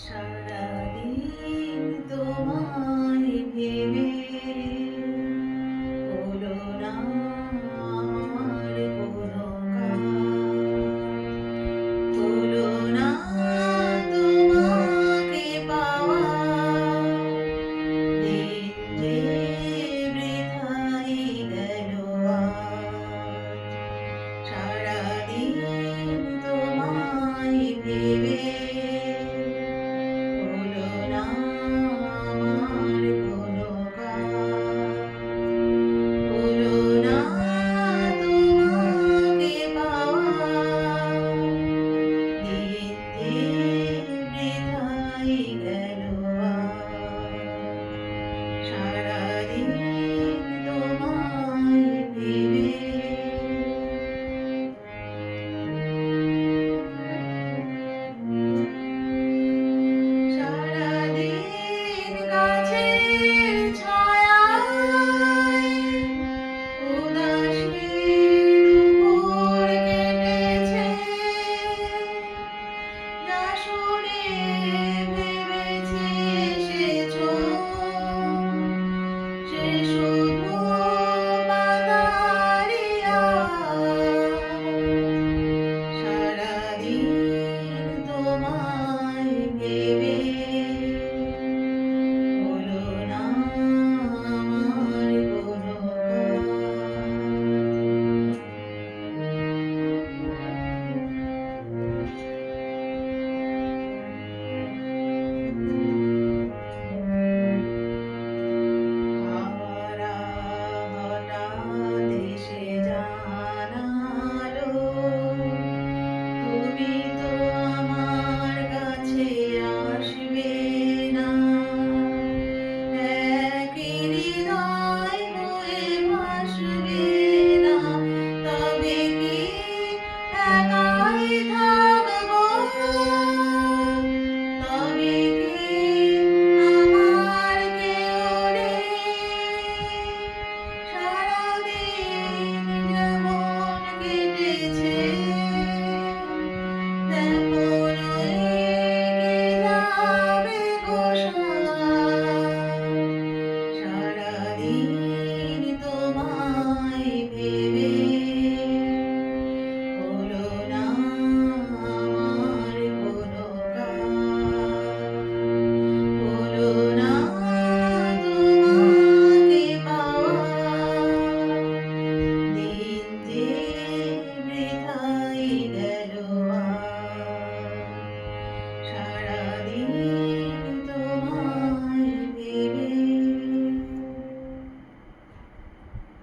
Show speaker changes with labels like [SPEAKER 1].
[SPEAKER 1] সারাদিন তোমায় ভেবে হলো না আমার কোনো কাজ, হলো না তোমাকে পাওয়া, দিন যে বৃথাই গেল আজ। সারাদিন তোমায় ভেবে হলো না আমার কোনো কাজ, হলো না তোমাকে পাওয়া, দিন যে বৃথাই গেল আজ। সারাদিন তোমায় ভেবে সারাদিন গাছের ছায়ায় উদাসী দুপুর কেটেছে, যা শুনে